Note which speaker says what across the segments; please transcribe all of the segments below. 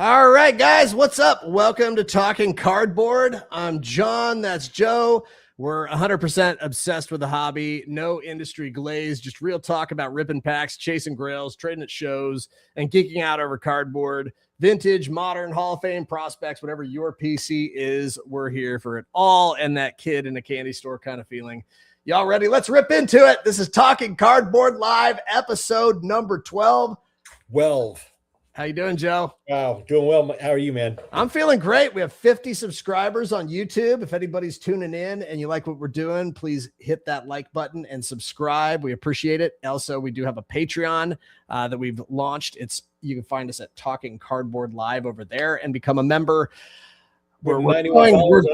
Speaker 1: All right, guys, what's up? Welcome to Talking Cardboard. I'm John. That's Joe. We're 100% obsessed with the hobby. No industry glaze, just real talk about ripping packs, chasing grails, trading at shows, and geeking out over cardboard. Vintage, modern, Hall of Fame, prospects, whatever your PC is, we're here for it all. And that kid in a candy store kind of feeling. Y'all ready? Let's rip into it. This is Talking Cardboard Live, episode number 12.
Speaker 2: 12.
Speaker 1: How you doing, Joe?
Speaker 2: Wow, doing well. How are you, man?
Speaker 1: I'm feeling great. We have 50 subscribers on YouTube. If anybody's tuning in and you like what we're doing, please hit that like button and subscribe. We appreciate it. Also, we do have a Patreon that we've launched. You can find us at Talking Cardboard Live over there and become a member. We're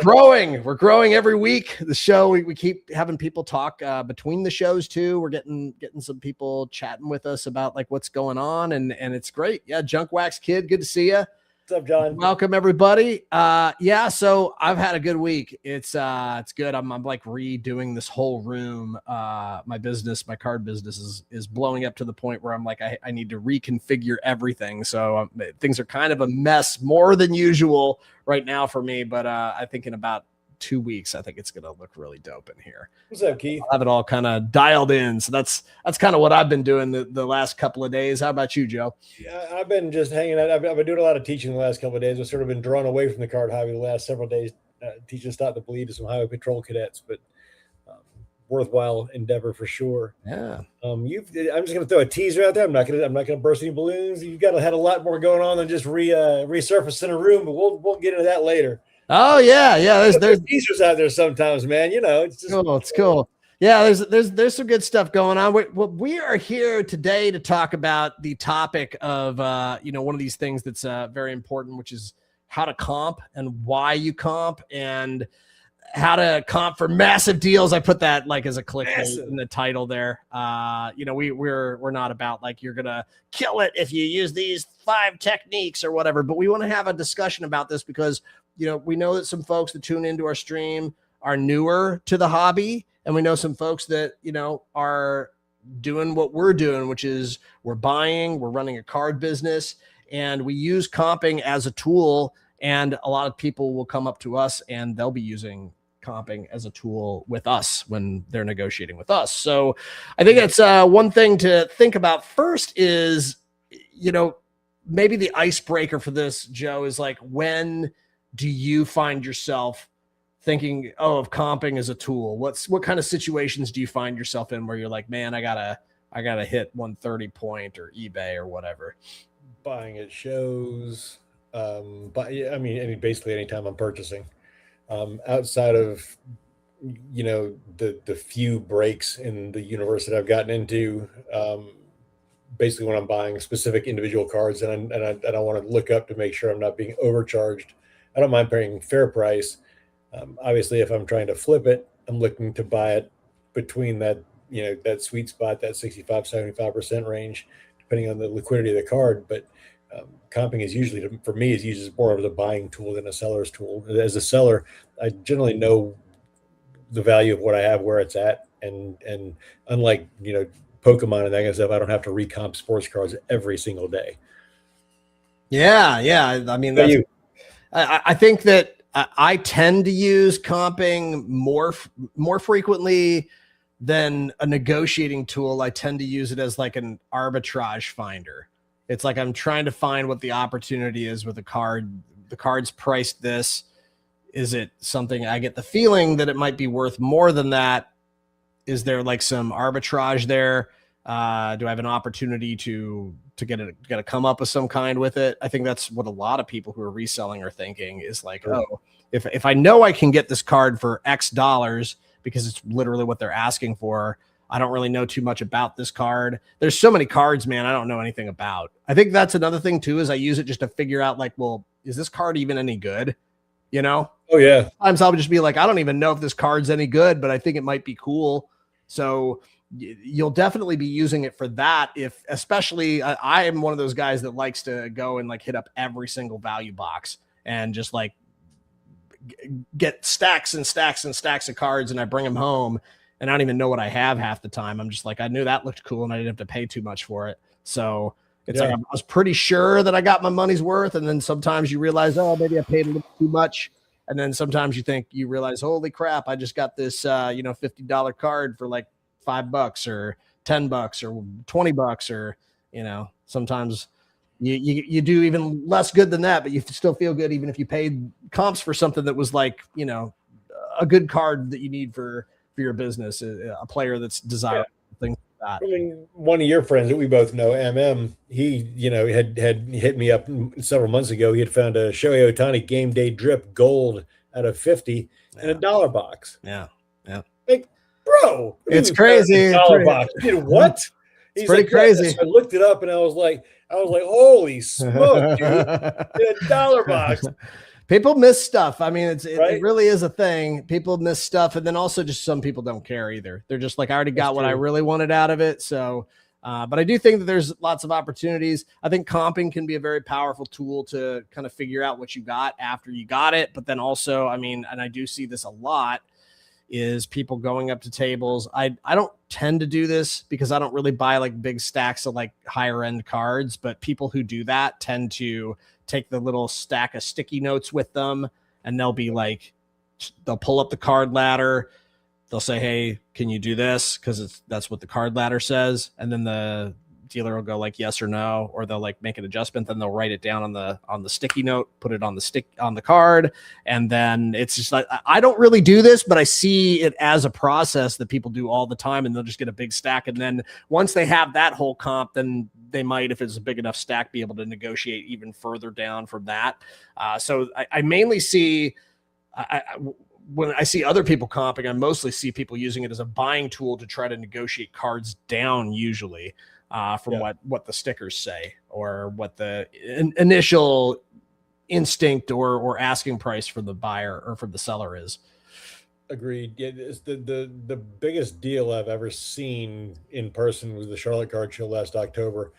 Speaker 1: growing every week. The show, we keep having people talk between the shows too. We're getting some people chatting with us about like what's going on, and it's great. Yeah, Junk Wax Kid, good to see you.
Speaker 2: What's up, John?
Speaker 1: Welcome everybody. So I've had a good week. It's good. I'm like redoing this whole room. My card business is blowing up to the point where I'm like I need to reconfigure everything. So things are kind of a mess, more than usual right now for me. But I think in about 2 weeks, I think it's gonna look really dope in here.
Speaker 2: What's up, Keith?
Speaker 1: I'll have it all kind of dialed in. So that's kind of what I've been doing the last couple of days. How about you, Joe?
Speaker 2: Yeah, I've been just hanging out. I've been doing a lot of teaching the last couple of days. I've sort of been drawn away from the card hobby the last several days, teaching Stop the Bleed to some highway patrol cadets, but worthwhile endeavor for sure.
Speaker 1: Yeah.
Speaker 2: I'm just gonna throw a teaser out there. I'm not gonna burst any balloons. You've got had a lot more going on than just resurface in a room, but we'll get into that later.
Speaker 1: Oh yeah. There's
Speaker 2: teasers out there sometimes, man. You know, it's just
Speaker 1: cool. It's cool. Yeah, there's some good stuff going on. We are here today to talk about the topic of one of these things that's very important, which is how to comp and why you comp and how to comp for massive deals. I put that like as a clickbait in the title there. We're not about like you're gonna kill it if you use these 5 techniques or whatever, but we want to have a discussion about this because we know that some folks that tune into our stream are newer to the hobby, and we know some folks that are doing what we're doing, which is we're running a card business, and we use comping as a tool. And a lot of people will come up to us and they'll be using comping as a tool with us when they're negotiating with us. So I think that's one thing to think about first is, maybe the icebreaker for this, Joe, is like, when do you find yourself thinking, of comping as a tool? What kind of situations do you find yourself in where you're like, man, I gotta hit 130 point or eBay or whatever?
Speaker 2: Buying at shows. Basically anytime I'm purchasing, outside of, the few breaks in the universe that I've gotten into, basically when I'm buying specific individual cards and I want to look up to make sure I'm not being overcharged. I don't mind paying fair price. Obviously, if I'm trying to flip it, I'm looking to buy it between that, that sweet spot, that 65-75% range, depending on the liquidity of the card. But comping is usually, for me, is used as more of a buying tool than a seller's tool. As a seller, I generally know the value of what I have, where it's at, and unlike Pokemon and that kind of stuff, I don't have to recomp sports cards every single day.
Speaker 1: Yeah. I mean, I think that I tend to use comping more frequently than a negotiating tool. I tend to use it as like an arbitrage finder. It's like I'm trying to find what the opportunity is with a card. The card's priced this. Is it something I get the feeling that it might be worth more than that? Is there like some arbitrage there? Do I have an opportunity to get a come up with some kind with it? I think that's what a lot of people who are reselling are thinking is like, if I know I can get this card for X dollars because it's literally what they're asking for, I don't really know too much about this card. There's so many cards, man, I don't know anything about. I think that's another thing too, is I use it just to figure out like, well, is this card even any good? Oh
Speaker 2: yeah.
Speaker 1: Sometimes I'll just be like, I don't even know if this card's any good, but I think it might be cool. So you'll definitely be using it for that. Especially I am one of those guys that likes to go and like hit up every single value box and just like get stacks and stacks and stacks of cards, and I bring them home and I don't even know what I have half the time. I'm just like, I knew that looked cool and I didn't have to pay too much for it. So It's like I was pretty sure that I got my money's worth, and then sometimes you realize, oh, maybe I paid a little too much, and then sometimes you realize, holy crap, I just got this $50 card for like $5 or $10 or $20, or sometimes you do even less good than that, but you still feel good even if you paid comps for something that was like a good card that you need for your business, a player that's desirable, things like that.
Speaker 2: I mean, one of your friends that we both know, he had hit me up several months ago. He had found a Shohei Ohtani game day drip gold out of 50 in a dollar box.
Speaker 1: Yeah.
Speaker 2: Like, bro,
Speaker 1: it's crazy.
Speaker 2: Dollar box. Dude, what?
Speaker 1: It's pretty crazy.
Speaker 2: So I looked it up and I was like, holy smoke, dude! In a dollar box.
Speaker 1: People miss stuff. I mean, it really is a thing. People miss stuff, and then also just some people don't care either. They're just like, I already got what I really wanted out of it. So, but I do think that there's lots of opportunities. I think comping can be a very powerful tool to kind of figure out what you got after you got it. But then also, I mean, and I do see this a lot, is people going up to tables. I don't tend to do this because I don't really buy like big stacks of like higher end cards, but people who do that tend to take the little stack of sticky notes with them, and they'll pull up the card ladder. They'll say, hey, can you do this? Because that's what the card ladder says. And then the dealer will go like yes or no, or they'll like make an adjustment. Then they'll write it down on the sticky note, put it on the card. And then it's just like, I don't really do this, but I see it as a process that people do all the time, and they'll just get a big stack. And then once they have that whole comp, then they might, if it's a big enough stack, be able to negotiate even further down from that. So I mainly see, when I see other people comping, I mostly see people using it as a buying tool to try to negotiate cards down, usually from what the stickers say, or what the initial instinct or asking price for the buyer or for the seller is.
Speaker 2: Agreed. Yeah, it's the biggest deal I've ever seen in person was the Charlotte Card Show last October.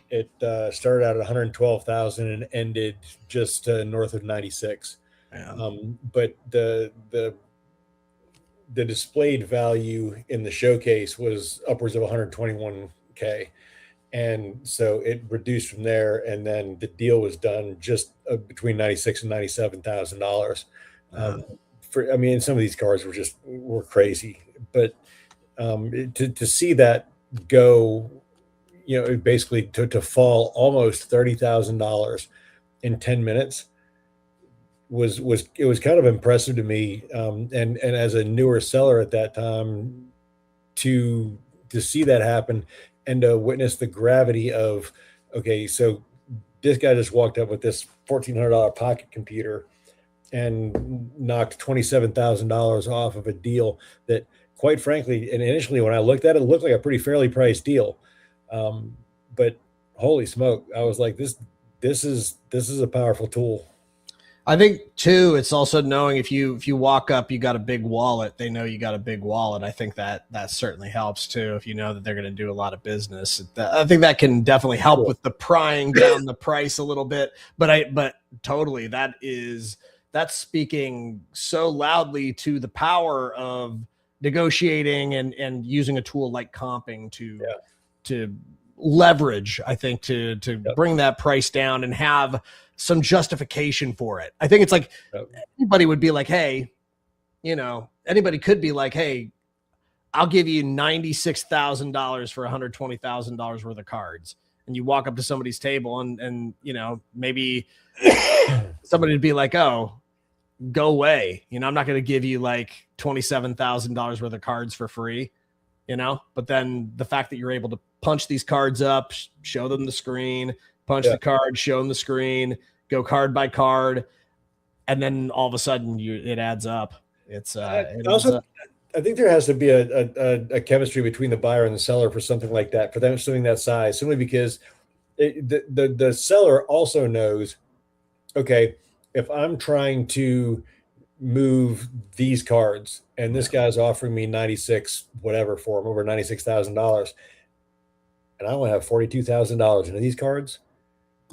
Speaker 2: It started out at 112,000 and ended just north of 96. Yeah. But the displayed value in the showcase was upwards of 121K, and so it reduced from there. And then the deal was done just between $96,000 and $97,000. I mean, some of these cards were crazy, but to see that go, basically to fall almost $30,000 in 10 minutes was kind of impressive to me. And as a newer seller at that time, to see that happen and to witness the gravity of, okay, so this guy just walked up with this $1,400 pocket computer and knocked $27,000 off of a deal that, quite frankly, and initially when I looked at it, it looked like a pretty fairly priced deal. But holy smoke, I was like, this is a powerful tool.
Speaker 1: I think too, it's also knowing if you walk up, you got a big wallet, they know you got a big wallet. I think that certainly helps too. If you know that they're going to do a lot of business, I think that can definitely help with the prying down the price a little bit. But totally, that's speaking so loudly to the power of negotiating and using a tool like comping to leverage, I think, to bring that price down and have some justification for it. I think it's like anybody would be like, hey, anybody could be like, hey, I'll give you $96,000 for $120,000 worth of cards. And you walk up to somebody's table and maybe somebody would be like, oh, go away. I'm not going to give you like $27,000 worth of cards for free, but then the fact that you're able to punch these cards up, show them the screen, punch the card, show them the screen, go card by card, and then all of a sudden it adds up. It's I
Speaker 2: think there has to be a chemistry between the buyer and the seller for something like that, for them something that size, simply because the seller also knows, okay, if I'm trying to move these cards and this guy's offering me 96 whatever for them, over $96,000, and I only have $42,000 into these cards.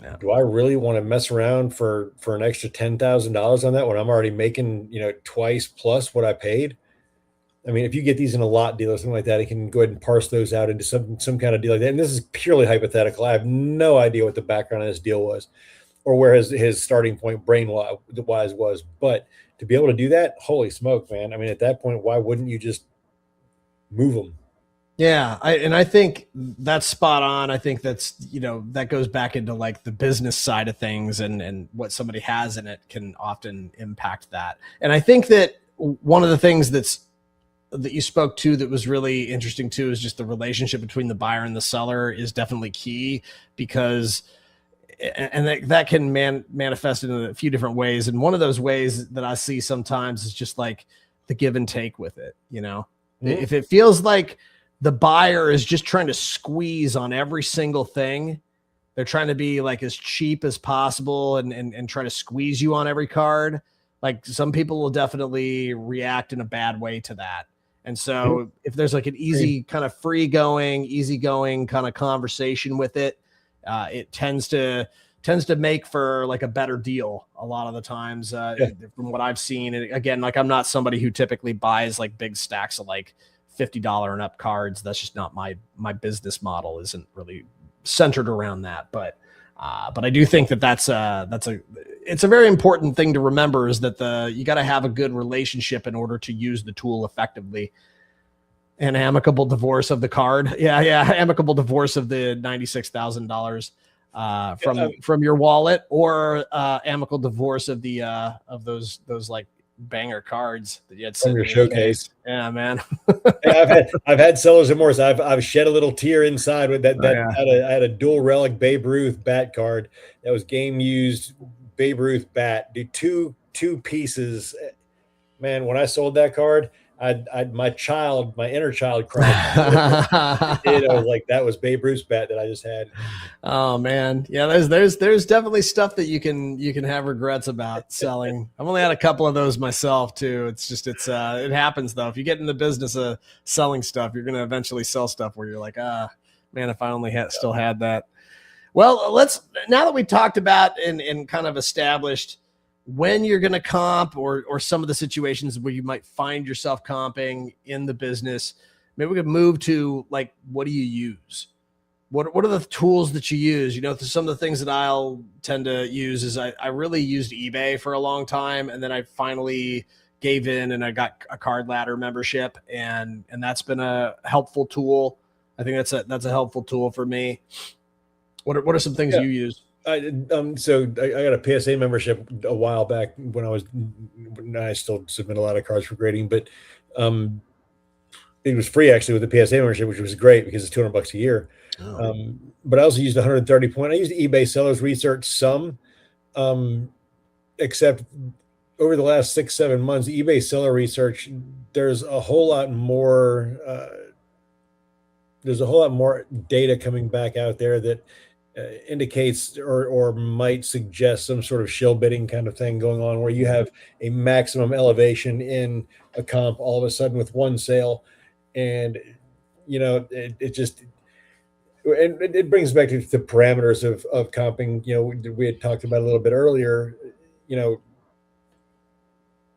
Speaker 2: Yeah. Do I really want to mess around for an extra $10,000 on that when I'm already making, twice plus what I paid? I mean, if you get these in a lot deal or something like that, it can go ahead and parse those out into some kind of deal like that. And this is purely hypothetical. I have no idea what the background of this deal was or where his starting point brain wise was. But to be able to do that, holy smoke, man. I mean, at that point, why wouldn't you just move them?
Speaker 1: Yeah, I think that's spot on. I think that's, that goes back into like the business side of things, and what somebody has in it can often impact that. And I think that one of the things that you spoke to that was really interesting too is just the relationship between the buyer and the seller is definitely key, because that can manifest in a few different ways. And one of those ways that I see sometimes is just like the give and take with it. If it feels like the buyer is just trying to squeeze on every single thing, they're trying to be like as cheap as possible and try to squeeze you on every card. Like, some people will definitely react in a bad way to that. And so if there's like an easy kind of easygoing kind of conversation with it, it tends to make for like a better deal a lot of the times, from what I've seen. And again, like, I'm not somebody who typically buys like big stacks of like $50 and up cards. That's just not my business model. Isn't really centered around that. But I do think it's a very important thing to remember, is that you got to have a good relationship in order to use the tool effectively. An amicable divorce of the card. Amicable divorce of the $96,000 from your wallet, or amicable divorce of the of those like banger cards that you had
Speaker 2: from your showcase.
Speaker 1: Yeah, man.
Speaker 2: I've had sellers remorse. I've shed a little tear inside with that. I had a dual relic Babe Ruth bat card that was game used Babe Ruth bat. Two pieces. Man, when I sold that card, my inner child cried. I was like, that was Babe Ruth's bat that I just had.
Speaker 1: Oh man. Yeah, there's definitely stuff that you can have regrets about selling. I've only had a couple of those myself too. It happens though. If you get in the business of selling stuff, you're going to eventually sell stuff where you're like, man, if I only still had that. Well, now that we talked about and kind of established when you're going to comp, or some of the situations where you might find yourself comping in the business, maybe we could move to like, what do you use? What are the tools that you use? Some of the things that I'll tend to use is I really used eBay for a long time. And then I finally gave in and I got a Card Ladder membership, and that's been a helpful tool. I think that's a helpful tool for me. What are some things you use?
Speaker 2: So I got a PSA membership a while back when I still submit a lot of cards for grading, but it was free actually with the PSA membership, which was great because it's $200 a year. Oh. But I also used 130 point. I used eBay sellers research some, except over the last 6-7 months, eBay seller research, there's a whole lot more data coming back out there that indicates or might suggest some sort of shill bidding kind of thing going on, where you have a maximum elevation in a comp all of a sudden with one sale. And it brings back to the parameters of comping. We had talked about a little bit earlier.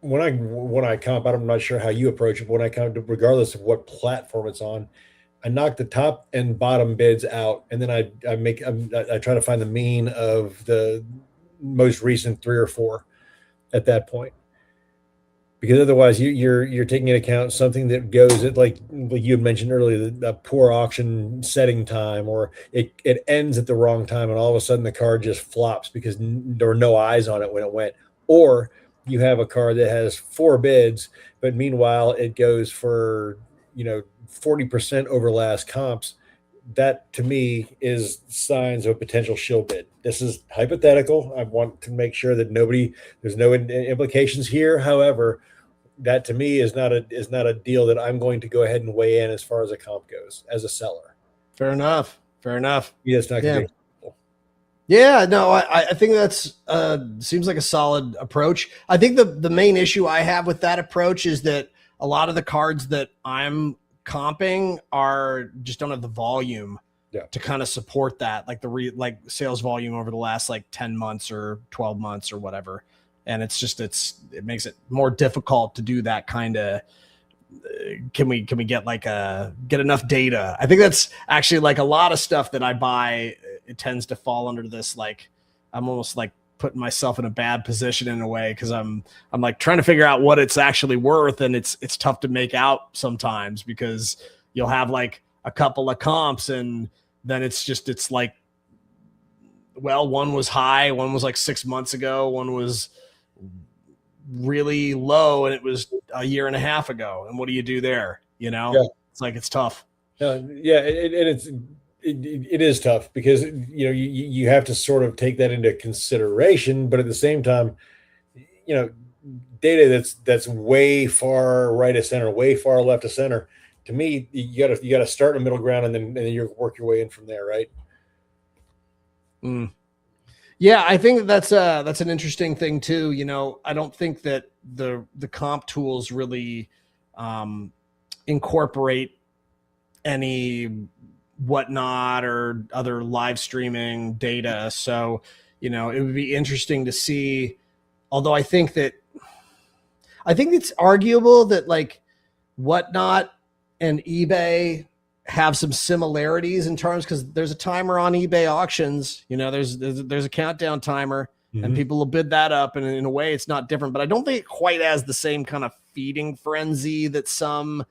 Speaker 2: When I comp, I'm not sure how you approach it, but when I comp, regardless of what platform it's on, I knock the top and bottom bids out, and then I try to find the mean of the most recent 3 or 4 at that point, because otherwise you're taking into account something that goes at like you had mentioned earlier, the poor auction setting time, or it ends at the wrong time, and all of a sudden the card just flops because there were no eyes on it when it went, or you have a card that has 4 bids, but meanwhile it goes for 40% over last comps. That to me is signs of a potential shill bid. This is hypothetical. I want to make sure that there's no implications here. However, that to me is not a deal that I'm going to go ahead and weigh in as far as a comp goes as a seller.
Speaker 1: Fair enough.
Speaker 2: Yeah, it's not going to be.
Speaker 1: Yeah, no, I think that's seems like a solid approach. I think the main issue I have with that approach is that a lot of the cards that I'm comping just don't have the volume to kind of support that, like like sales volume over the last like 10 months or 12 months or whatever. And it makes it more difficult to do that kind of can we get like get enough data? I think that's actually like a lot of stuff that I buy. It tends to fall under this, like I'm almost like putting myself in a bad position in a way, because I'm like trying to figure out what it's actually worth, and it's tough to make out sometimes, because you'll have like a couple of comps and then it's like, well, one was high, one was like 6 months ago, one was really low, and it was a year and a half ago. And what do you do there?
Speaker 2: Yeah.
Speaker 1: It's like, it's tough.
Speaker 2: Yeah, it is tough, because you have to sort of take that into consideration, but at the same time, data that's way far right of center, way far left of center. To me, you gotta start in the middle ground, and then you work your way in from there, right?
Speaker 1: Mm. Yeah, I think that's an interesting thing too. I don't think that the comp tools really incorporate any Whatnot or other live streaming data. So, it would be interesting to see. Although I think it's arguable that like Whatnot and eBay have some similarities in terms, because there's a timer on eBay auctions. There's a countdown timer, and people will bid that up, and in a way it's not different, but I don't think it quite has the same kind of feeding frenzy that some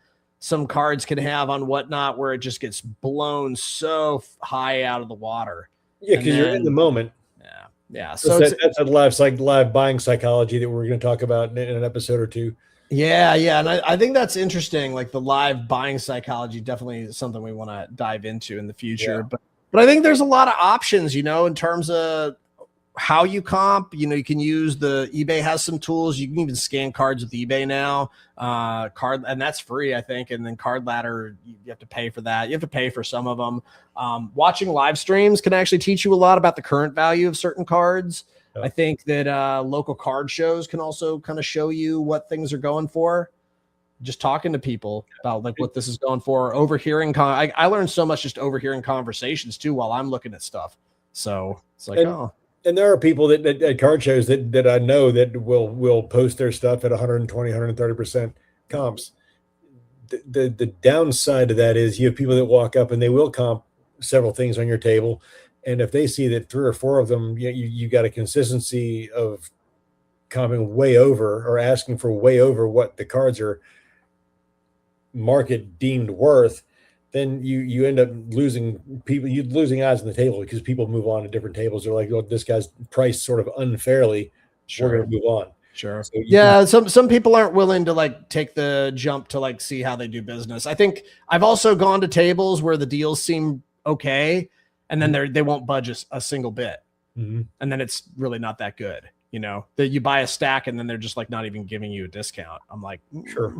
Speaker 1: cards can have on Whatnot, where it just gets blown so high out of the water.
Speaker 2: Yeah, because you're in the moment.
Speaker 1: Yeah. So
Speaker 2: that's a live buying psychology that we're going to talk about in an episode or two.
Speaker 1: Yeah. And I think that's interesting. Like the live buying psychology, definitely is something we want to dive into in the future. Yeah. But I think there's a lot of options, in terms of how you comp. You can use eBay has some tools. You can even scan cards with eBay now. And that's free, I think. And then Card Ladder, you have to pay for that. You have to pay for some of them. Watching live streams can actually teach you a lot about the current value of certain cards. I think that local card shows can also kind of show you what things are going for. Just talking to people about like what this is going for, overhearing. I learned so much just overhearing conversations too while I'm looking at stuff. So it's like,
Speaker 2: and there are people that at card shows that I know that will post their stuff at 120, 130% comps. The downside of that is you have people that walk up and they will comp several things on your table. And if they see that 3 or 4 of them, you got a consistency of comping way over or asking for way over what the cards are market deemed worth, then you end up losing people. You're losing eyes on the table, because people move on to different tables. They're like, "Oh, this guy's priced sort of unfairly. Sure. We're going to move on."
Speaker 1: Sure. So some people aren't willing to like take the jump to like see how they do business. I think I've also gone to tables where the deals seem okay, and then they won't budge a single bit. And then it's really not that good. That you buy a stack and then they're just like not even giving you a discount. I'm like,
Speaker 2: sure.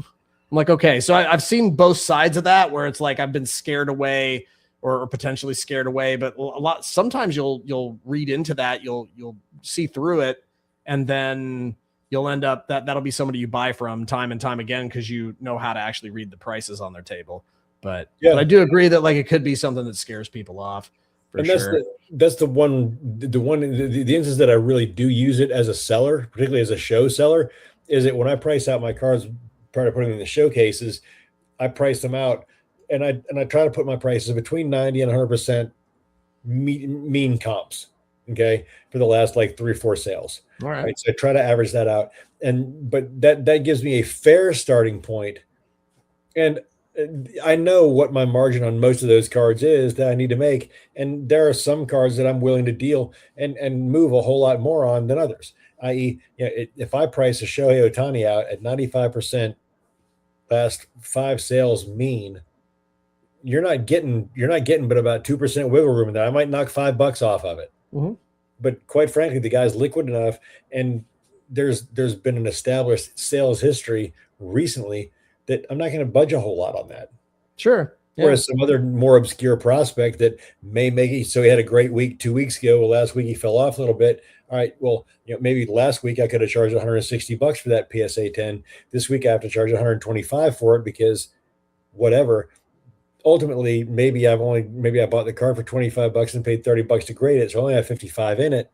Speaker 1: I'm like, okay. So I've seen both sides of that, where it's like I've been scared away or potentially scared away, but sometimes you'll read into that, you'll see through it, and then you'll end up that'll be somebody you buy from time and time again, because you know how to actually read the prices on their table. But I do agree that like it could be something that scares people off.
Speaker 2: And that's the instance that I really do use it as a seller, particularly as a show seller, is that when I price out my cards prior to putting them in the showcases, I price them out, and I try to put my prices between 90 and 100% mean comps. Okay, for the last like 3 or 4 sales.
Speaker 1: All right.
Speaker 2: So I try to average that out, but that gives me a fair starting point, and I know what my margin on most of those cards is that I need to make. And there are some cards that I'm willing to deal and move a whole lot more on than others. I.e., if I price a Shohei Ohtani out at 95% last 5 sales mean, you're not getting but about 2% wiggle room in there. I might knock $5 off of it. But quite frankly, the guy's liquid enough, and there's been an established sales history recently that I'm not going to budge a whole lot on that.
Speaker 1: Sure.
Speaker 2: Yeah. Whereas some other more obscure prospect that may make it, so he had a great week 2 weeks ago. Well, last week he fell off a little bit. All right, well, maybe last week I could have charged $160 for that PSA 10. This week I have to charge $125 for it, because whatever. Ultimately, maybe I bought the card for $25 and paid $30 to grade it, so I only have $55 in it.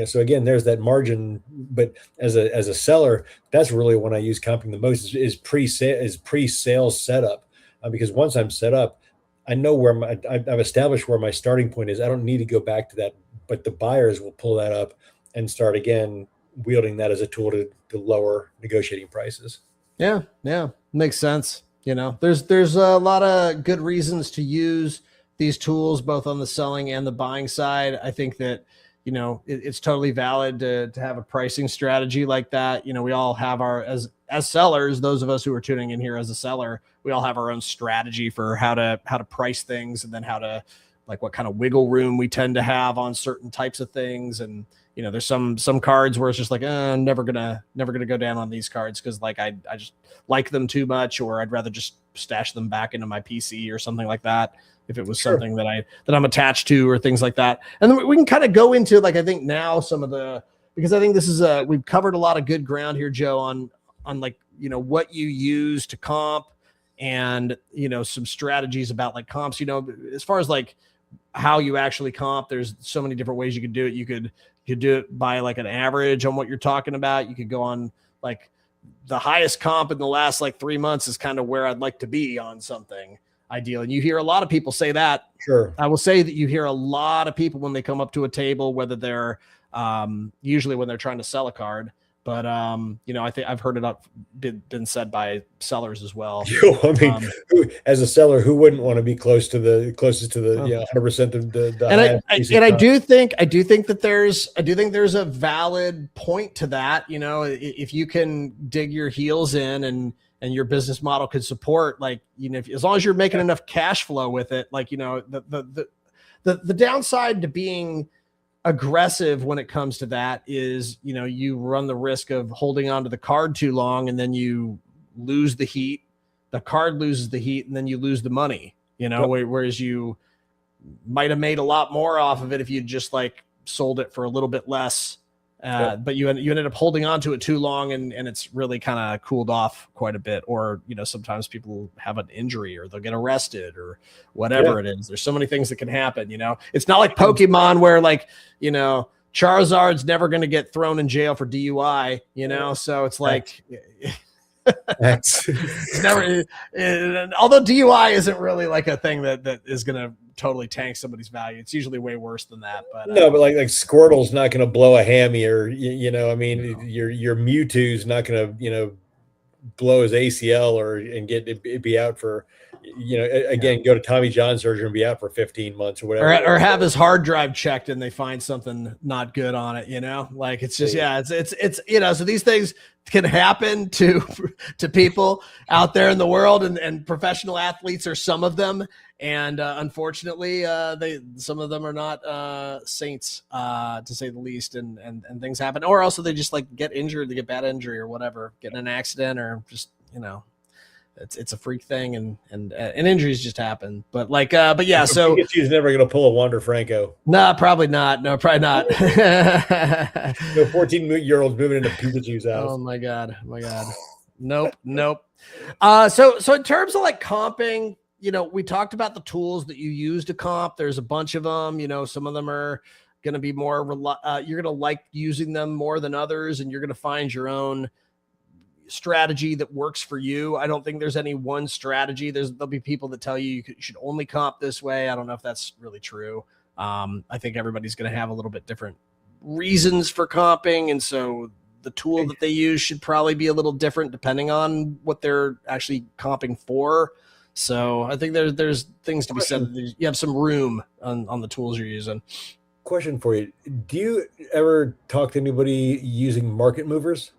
Speaker 2: So again, there's that margin. But as a seller, that's really when I use comping the most is pre-sales setup, because once I'm set up, I know where I've established where my starting point is. I don't need to go back to that, but the buyers will pull that up and start again wielding that as a tool to lower negotiating prices.
Speaker 1: Yeah, yeah, makes sense. There's a lot of good reasons to use these tools, both on the selling and the buying side. I think that it's totally valid to have a pricing strategy like that. We all have our as sellers. Those of us who are tuning in here as a seller, we all have our own strategy for how to price things, and then how to like what kind of wiggle room we tend to have on certain types of things. And there's some cards where it's just like, I'm never gonna go down on these cards because like I just like them too much, or I'd rather just stash them back into my PC or something like that if it was something that I'm attached to, or things like that. And then we can kind of go into like, I think now because I think this is we've covered a lot of good ground here, Joe, on like what you use to comp, and some strategies about like comps. As far as like how you actually comp, there's so many different ways you could do it. You could do it by like an average on what you're talking about. You could go on like the highest comp in the last like 3 months is kind of where I'd like to be on something ideal. And you hear a lot of people say that.
Speaker 2: Sure.
Speaker 1: I will say that you hear a lot of people when they come up to a table, whether they're usually when they're trying to sell a card. But I think I've heard it been said by sellers as well.
Speaker 2: I mean, as a seller, who wouldn't want to be closest to the 100% of the
Speaker 1: and I do think that there's a valid point to that. If you can dig your heels in and your business model could support, like, as long as you're making enough cash flow with it, like, the downside to being aggressive when it comes to that is, you run the risk of holding on to the card too long, and then you lose the heat, the card loses the heat, and then you lose the money, whereas you might have made a lot more off of it if you just like sold it for a little bit less. But you ended up holding on to it too long, and it's really kind of cooled off quite a bit. Or, sometimes people have an injury, or they'll get arrested, or whatever it is. There's so many things that can happen. It's not like Pokemon where like, Charizard's never going to get thrown in jail for DUI, so it's like, it's never, although DUI isn't really like a thing that is going to totally tank somebody's value. It's usually way worse than that. But
Speaker 2: no, but like Squirtle's not going to blow a hammy, or I mean, your Mewtwo's not going to blow his ACL and be out for again, go to Tommy John surgery and be out for 15 months or whatever,
Speaker 1: or have his hard drive checked and they find something not good on it. Like it's just it's so these things can happen to people out there in the world, and professional athletes are some of them. And unfortunately, some of them are not saints, to say the least, and things happen. Or also they just like get injured, they get bad injury or whatever, get in an accident, or just it's a freak thing, and injuries just happen. But like, yeah. So
Speaker 2: Pikachu's never going to pull a Wander Franco.
Speaker 1: Nah, probably not. No, probably not.
Speaker 2: No 14-year-olds moving into Pikachu's house.
Speaker 1: Oh my god. Nope. So in terms of like comping, we talked about the tools that you use to comp. There's a bunch of them. Some of them are going to be more, you're going to like using them more than others, and you're going to find your own strategy that works for you. I don't think there's any one strategy. There'll be people that tell you should only comp this way. I don't know if that's really true. I think everybody's going to have a little bit different reasons for comping, and so the tool that they use should probably be a little different depending on what they're actually comping for. So I think there's things to be said. You have some room on the tools you're using.
Speaker 2: Question for you: do you ever talk to anybody using market movers?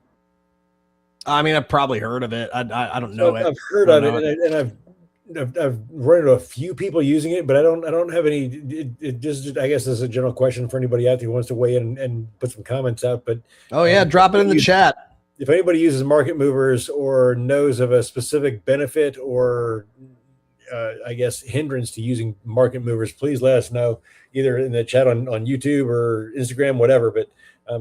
Speaker 1: I mean, I've probably heard of it. I don't know it.
Speaker 2: I've heard of it, and I've run into a few people using it, but I don't have any. It just, I guess, this is a general question for anybody out there who wants to weigh in and put some comments out. But
Speaker 1: drop it in the chat.
Speaker 2: If anybody uses market movers or knows of a specific benefit or I guess hindrance to using market movers, please let us know either in the chat on YouTube or Instagram, whatever. But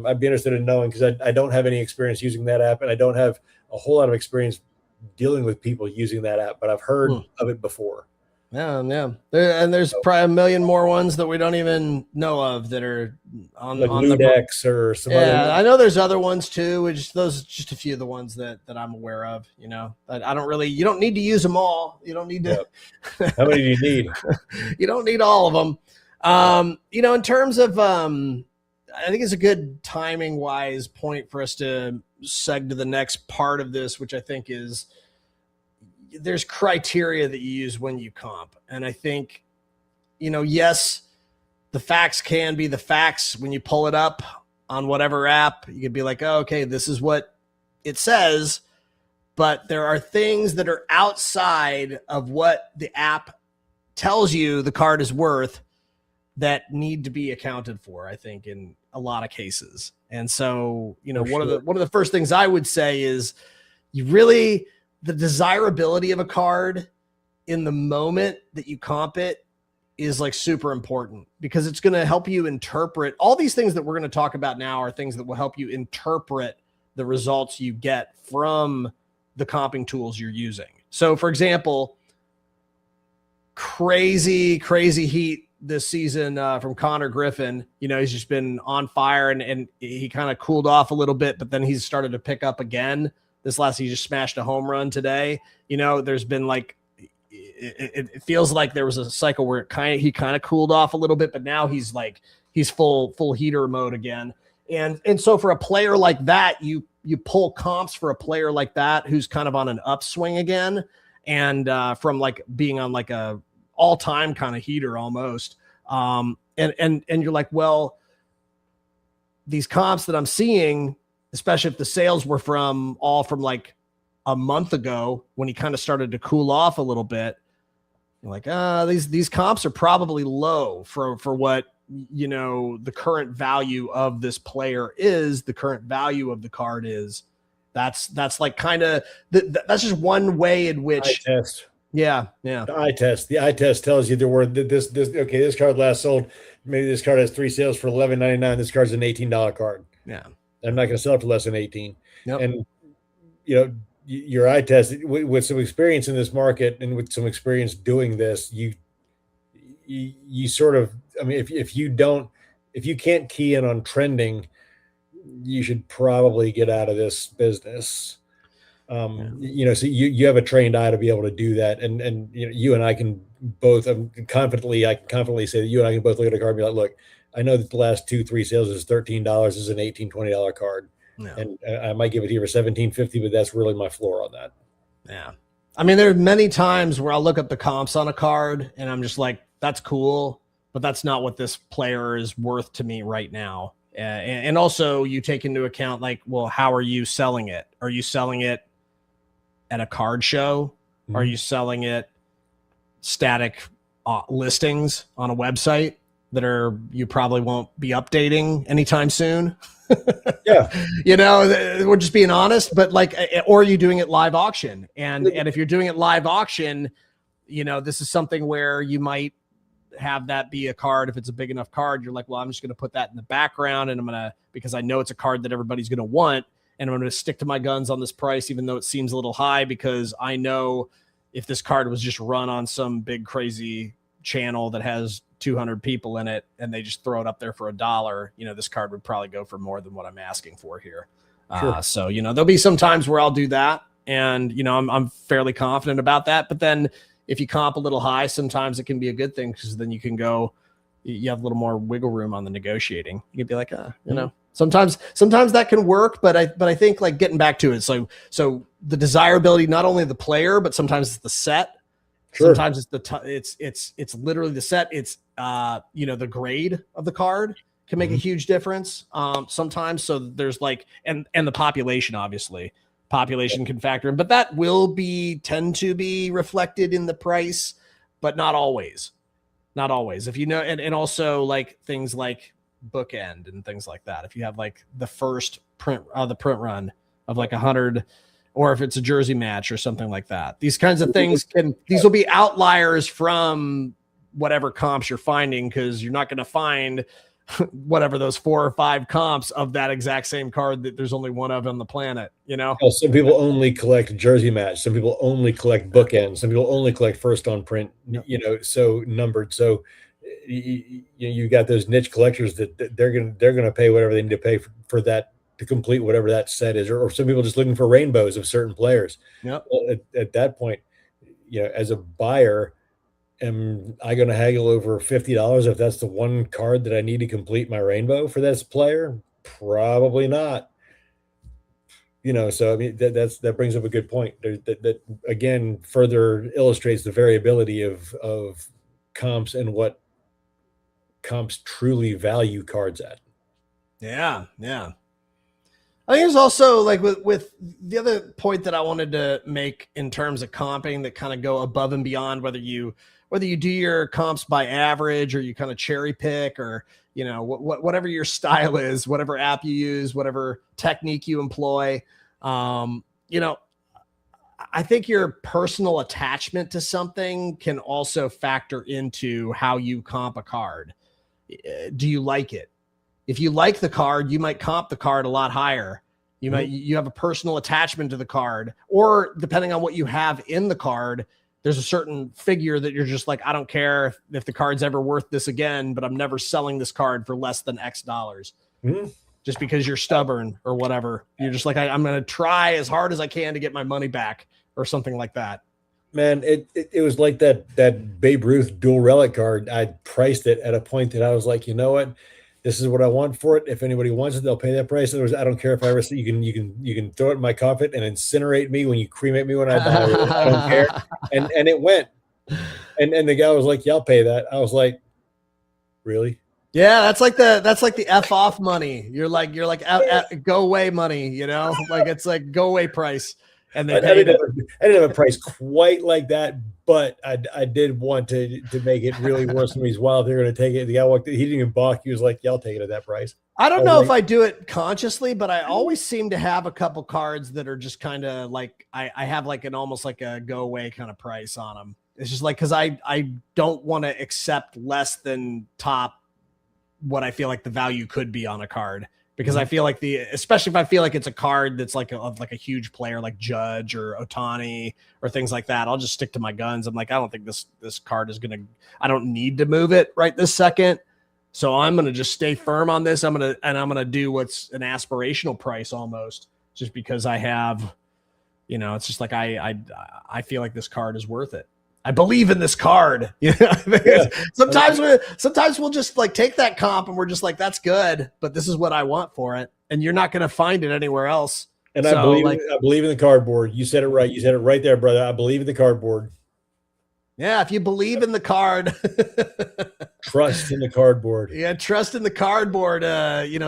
Speaker 2: I'd be interested in knowing, because I don't have any experience using that app, and I don't have a whole lot of experience dealing with people using that app, but I've heard of it before.
Speaker 1: Yeah. There's probably a million more ones that we don't even know of that are on
Speaker 2: like
Speaker 1: on the
Speaker 2: Ludex or some
Speaker 1: Yeah,
Speaker 2: other.
Speaker 1: I know there's other ones too. Those are just a few of the ones that I'm aware of. I don't really. You don't need to use them all. You don't need
Speaker 2: Yeah.
Speaker 1: to.
Speaker 2: How many do you need?
Speaker 1: You don't need all of them. In terms of, I think it's a good timing wise point for us to seg to the next part of this, which I think is there's criteria that you use when you comp, and I think, yes, the facts can be the facts when you pull it up on whatever app. You could be like, oh, okay, this is what it says, but there are things that are outside of what the app tells you the card is worth that need to be accounted for, I think, in a lot of cases. And so, one of the first things I would say is the desirability of a card in the moment that you comp it is like super important, because it's going to help you interpret all these things that we're going to talk about now are things that will help you interpret the results you get from the comping tools you're using. So for example, crazy heat this season from Connor Griffin. He's just been on fire, and he kind of cooled off a little bit, but then he's started to pick up again. He just smashed a home run today. There's been like, it feels like there was a cycle where he kind of cooled off a little bit, but now he's full heater mode again. And so for a player like that, you pull comps for a player like that who's kind of on an upswing again, and from like being on like a all-time kind of heater almost. And you're like, well, these comps that I'm seeing, especially if the sales were from like a month ago when he kind of started to cool off a little bit, you're like, these comps are probably low for what, the current value of this player is, the current value of the card is. That's like kind of, that's just one way in which
Speaker 2: Eye test.
Speaker 1: Yeah.
Speaker 2: The eye test tells you there were this card last sold. Maybe this card has 3 sales for $11.99. This card's an $18 card.
Speaker 1: Yeah.
Speaker 2: I'm not going to sell it for less than 18.
Speaker 1: Yep.
Speaker 2: And your eye test with some experience in this market and with some experience doing this, you sort of, I mean, if you can't key in on trending, you should probably get out of this business. So you have a trained eye to be able to do that. And you and I can both, I can confidently say that you and I can both look at a card and be like, look, I know that the last 2-3 sales is $13, is an $18-$20 card. Yeah. And I might give it here for $17.50, but that's really my floor on that.
Speaker 1: Yeah. I mean, there are many times where I'll look up the comps on a card and I'm just like, that's cool, but that's not what this player is worth to me right now. And also you take into account, like, well, how are you selling it? Are you selling it at a card show? Mm-hmm. Are you selling it static listings on a website that you probably won't be updating anytime soon?
Speaker 2: Yeah.
Speaker 1: We're just being honest, but like, or are you doing it live auction? And if you're doing it live auction, this is something where you might have that be a card. If it's a big enough card, you're like, well, I'm just going to put that in the background, and because I know it's a card that everybody's going to want, and I'm going to stick to my guns on this price, even though it seems a little high, because I know if this card was just run on some big crazy channel that has 200 people in it and they just throw it up there for $1, this card would probably go for more than what I'm asking for here. Sure. So, there'll be some times where I'll do that, and, I'm fairly confident about that. But then if you comp a little high, sometimes it can be a good thing, because then you have a little more wiggle room on the negotiating. You can be like, sometimes that can work, but I think, like, getting back to it. So the desirability, not only of the player, but sometimes it's the set. Sure. Sometimes it's literally the set. It's, the grade of the card can make a huge difference. Sometimes. So there's like, and the population, obviously. Population can factor in, but that will tend to be reflected in the price, but not always. Not always. If and also like things like bookend and things like that. If you have like the first print run of like 100, or if it's a jersey match or something like that, these kinds of things these will be outliers from whatever comps you're finding, because you're not going to find whatever those 4 or 5 comps of that exact same card that there's only one of on the planet, you know?
Speaker 2: Some people only collect jersey match. Some people only collect bookends. Some people only collect first on print, so numbered. So you got those niche collectors that they're gonna pay whatever they need to pay for that to complete whatever that set is, or some people just looking for rainbows of certain players.
Speaker 1: Yep.
Speaker 2: Well, at that point, as a buyer, am I going to haggle over $50 if that's the one card that I need to complete my rainbow for this player? Probably not. So I mean that brings up a good point. That again further illustrates the variability of comps and what comps truly value cards at.
Speaker 1: Yeah. I think there's also like with the other point that I wanted to make in terms of comping that kind of go above and beyond whether you do your comps by average or you kind of cherry pick or, whatever your style is, whatever app you use, whatever technique you employ. I think your personal attachment to something can also factor into how you comp a card. Do you like it? If you like the card, you might comp the card a lot higher. You have a personal attachment to the card, or depending on what you have in the card, there's a certain figure that you're just like, I don't care if the card's ever worth this again, but I'm never selling this card for less than X dollars. Just because you're stubborn or whatever. You're just like, I'm going to try as hard as I can to get my money back or something like that.
Speaker 2: Man, it was like that Babe Ruth dual relic card. I priced it at a point that I was like, you know what? This is what I want for it. If anybody wants it, they'll pay that price. I don't care if I ever see you can throw it in my coffin and incinerate me when you cremate me when I die. I don't care. And it went. And the guy was like, yeah, I'll pay that. I was like, really?
Speaker 1: Yeah, that's like the F off money. You're like go away money, like it's like go away price. And I
Speaker 2: didn't have a price quite like that, but I did want to make it really worse than he's wild. They're going to take it. The guy walked in, he didn't even balk. He was like, yeah, I'll take it at that price.
Speaker 1: I don't know if I do it consciously, but I always seem to have a couple cards that are just kind of like, I have like an almost like a go away kind of price on them. It's just like, because I don't want to accept less than top what I feel like the value could be on a card. Because I feel like especially if I feel like it's a card that's like a huge player like Judge or Otani or things like that, I'll just stick to my guns. I'm like, I don't think this card is I don't need to move it right this second. So I'm going to just stay firm on this. I'm going to do what's an aspirational price almost just because I have, it's just like, I feel like this card is worth it. I believe in this card. Sometimes we'll just like take that comp and we're just like, that's good, but this is what I want for it. And you're not going to find it anywhere else.
Speaker 2: And so, I believe in the cardboard. You said it right. You said it right there, brother. I believe in the cardboard.
Speaker 1: Yeah. If you believe in the card,
Speaker 2: trust in the cardboard.
Speaker 1: Yeah. Trust in the cardboard.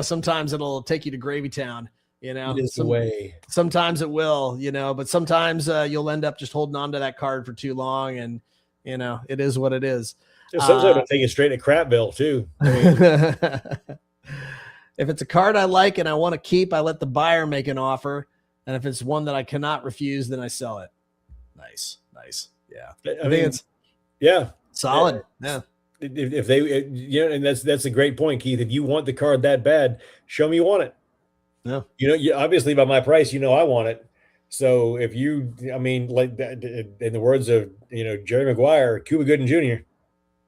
Speaker 1: Sometimes it'll take you to Gravy Town.
Speaker 2: It is the way.
Speaker 1: Sometimes it will, but sometimes you'll end up just holding on to that card for too long, and it is what it is.
Speaker 2: Sometimes it'll take you straight to Crapville too.
Speaker 1: If it's a card I like and I want to keep, I let the buyer make an offer, and if it's one that I cannot refuse, then I sell it. Nice. Yeah, I think it's solid. Yeah.
Speaker 2: If they, and that's a great point, Keith. If you want the card that bad, show me you want it.
Speaker 1: Yeah.
Speaker 2: You obviously by my price, I want it. So if like that, in the words of, Jerry Maguire, Cuba Gooding Jr.,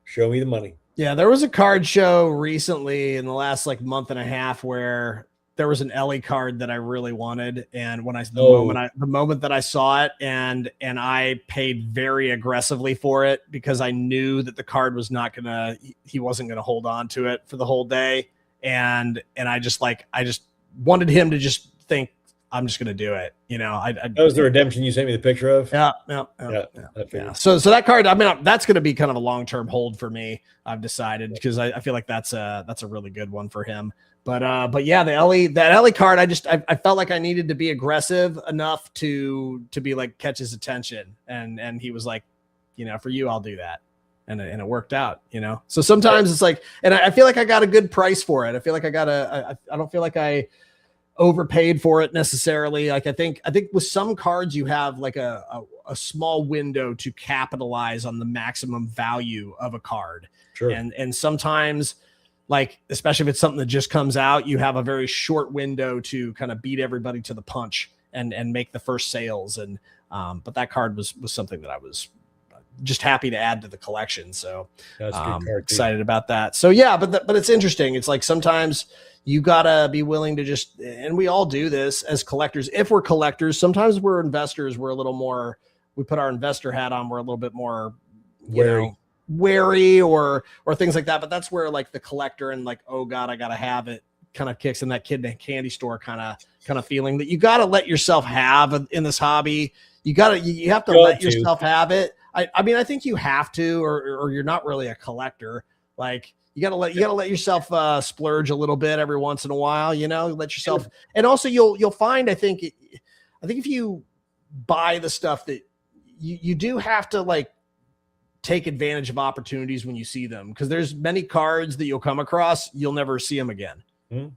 Speaker 2: show me the money.
Speaker 1: Yeah. There was a card show recently in the last like month and a half where there was an Ellie card that I really wanted. And when the moment that I saw it and I paid very aggressively for it because I knew that the card was he wasn't going to hold on to it for the whole day. And I just wanted him to just think I'm just going to do it. That
Speaker 2: was the redemption you sent me the picture of.
Speaker 1: Yeah. So that card, that's going to be kind of a long-term hold for me. I've decided because I feel like that's a really good one for him. But yeah, that Ellie card, I felt like I needed to be aggressive enough to be like catch his attention. And he was like, for you, I'll do that. And it worked out, So sometimes it's like, and I feel like I got a good price for it. I feel like I don't feel like I overpaid for it necessarily. Like I think with some cards you have like a small window to capitalize on the maximum value of a card.
Speaker 2: Sure.
Speaker 1: And sometimes like, especially if it's something that just comes out, you have a very short window to kind of beat everybody to the punch and make the first sales. And but that card was something that I was just happy to add to the collection. So excited about that. So yeah, but it's interesting. It's like sometimes you gotta be willing to just, and we all do this as collectors. If we're collectors, sometimes we're investors. We're a little more, we put our investor hat on. We're a little bit more wary or things like that. But that's where like the collector and like, oh God, I gotta have it kind of kicks in, that kid in a candy store kind of feeling that you got to let yourself have in this hobby. You have to let yourself have it. I mean, I think you have to, or you're not really a collector. Like you gotta let yourself splurge a little bit every once in a while, let yourself, and also you'll find, I think if you buy the stuff that you do have to like take advantage of opportunities when you see them. Because there's many cards that you'll come across, you'll never see them again. Mm-hmm.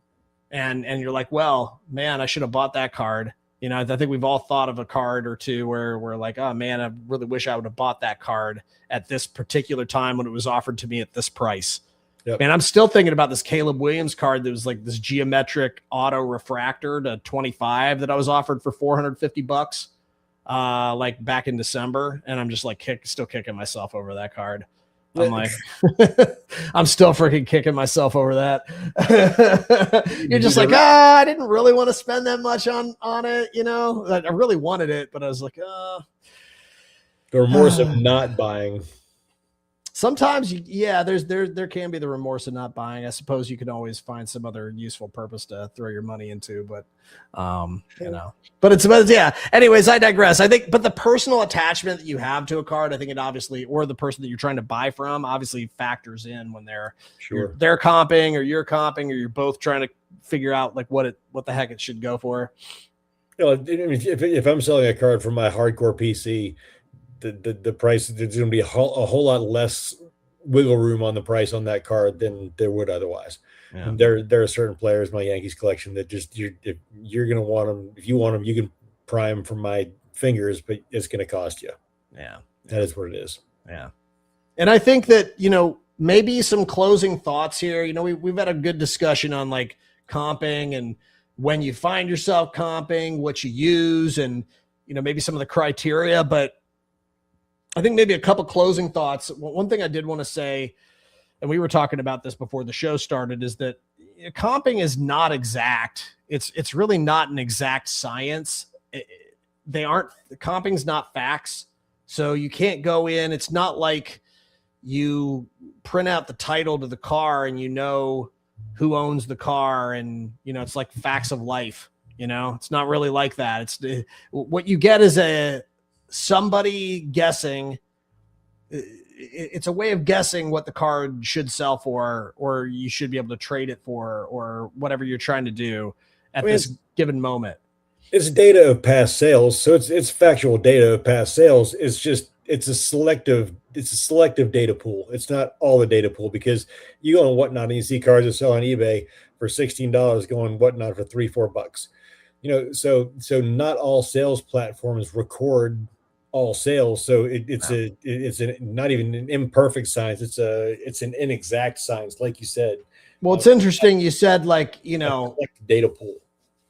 Speaker 1: And you're like, well, man, I should have bought that card. I think we've all thought of a card or two where we're like, oh man, I really wish I would have bought that card at this particular time when it was offered to me at this price. Yep. Man, I'm still thinking about this Caleb Williams card that was like this geometric auto refractor to 25 that I was offered for $450 like back in December. And I'm just like still kicking myself over that card. I'm like, I'm still freaking kicking myself over that. You're just like, I didn't really want to spend that much on it. I really wanted it, but I was like,
Speaker 2: the remorse of not buying.
Speaker 1: Sometimes, there can be the remorse of not buying. I suppose you can always find some other useful purpose to throw your money into, but but yeah. Anyways, I digress. I think, but the personal attachment that you have to a card, I think it obviously, or the person that you're trying to buy from, obviously factors in when they're comping or you're comping or you're both trying to figure out like what the heck it should go for.
Speaker 2: If I'm selling a card for my hardcore PC, the price, there's going to be a whole lot less wiggle room on the price on that card than there would otherwise. Yeah. And there are certain players in my Yankees collection that just if you're going to want them, if you want them, you can pry them from my fingers, but it's going to cost you.
Speaker 1: Yeah,
Speaker 2: that is what it is.
Speaker 1: Yeah, and I think that maybe some closing thoughts here. We've had a good discussion on like comping and when you find yourself comping, what you use, and maybe some of the criteria, but I think maybe a couple closing thoughts. One thing I did want to say, and we were talking about this before the show started, is that comping is not exact. It's really not an exact science. Comping's not facts. So you can't go in. It's not like you print out the title to the car and who owns the car, and it's like facts of life. It's not really like that. What you get is somebody guessing. It's a way of guessing what the card should sell for, or you should be able to trade it for, or whatever you're trying to do at this given moment.
Speaker 2: It's data of past sales, so it's factual data of past sales. It's a selective data pool. It's not all the data pool, because you go on Whatnot and you see cards that sell on eBay for $16 going Whatnot for $3-4. So not all sales platforms record all sales. So it's not even an imperfect science. It's an inexact science, like you said.
Speaker 1: Well, it's interesting. You said like,
Speaker 2: data pool.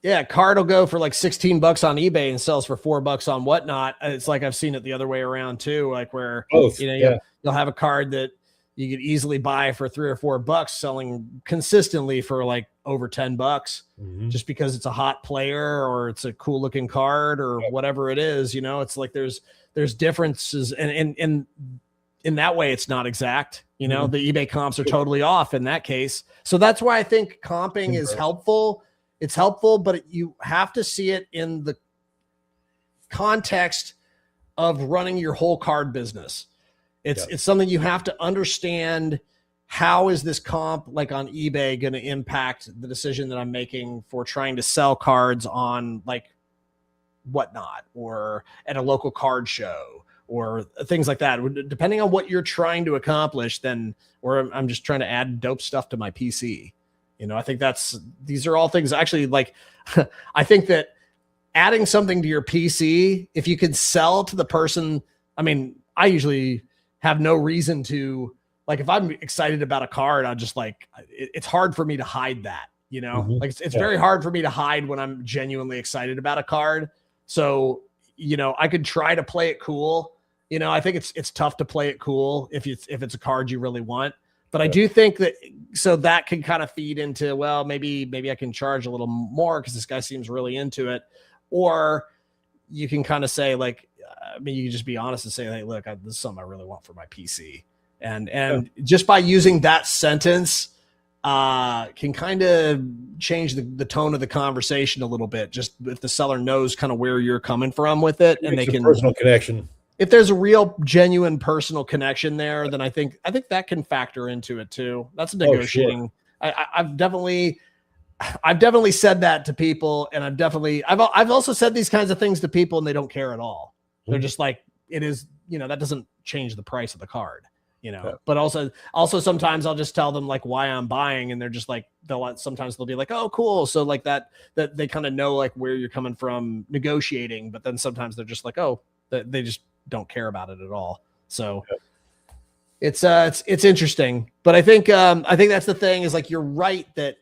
Speaker 1: Yeah. Card will go for like $16 on eBay and sells for $4 on Whatnot. It's like, I've seen it the other way around too. Like where,
Speaker 2: both,
Speaker 1: you'll have a card that you could easily buy for $3 or $4 selling consistently for like over $10, just because it's a hot player or it's a cool looking card or whatever it is. It's like there's differences, and in that way it's not exact. The eBay comps are totally off in that case. So that's why I think comping is helpful. It's helpful, but you have to see it in the context of running your whole card business. It's something you have to understand. How is this comp like on eBay going to impact the decision that I'm making for trying to sell cards on like Whatnot or at a local card show or things like that? Depending on what you're trying to accomplish, or I'm just trying to add dope stuff to my PC. I think these are all things actually like, I think that adding something to your PC, if you could sell to the person, I mean, I usually have no reason to Like if I'm excited about a card, I'll just like, it's hard for me to hide that, you know, like it's very hard for me to hide when I'm genuinely excited about a card. So, you know, I could try to play it cool. You know, I think it's tough to play it cool if it's a card you really want. But I do think that, so that can kind of feed into, well, maybe I can charge a little more because this guy seems really into it. Or you can kind of say like, I mean, you can just be honest and say, hey, look, this is something I really want for my PC. And just by using that sentence can kind of change the tone of the conversation a little bit. Just if the seller knows kind of where you're coming from with it, and they can
Speaker 2: personal connection. If
Speaker 1: there's a real genuine personal connection there, then I think that can factor into it too. That's a negotiating. Oh, sure. I've definitely said that to people, and I've also said these kinds of things to people, and they don't care at all. They're just like, it is, you know, that doesn't change the price of the card, you know. But also sometimes I'll just tell them like why I'm buying, and they're just like, sometimes they'll be like, oh, cool. So like that they kind of know like where you're coming from negotiating, but then sometimes they're just like, oh, they just don't care about it at all. So it's interesting, but I think that's the thing, is like, you're right that,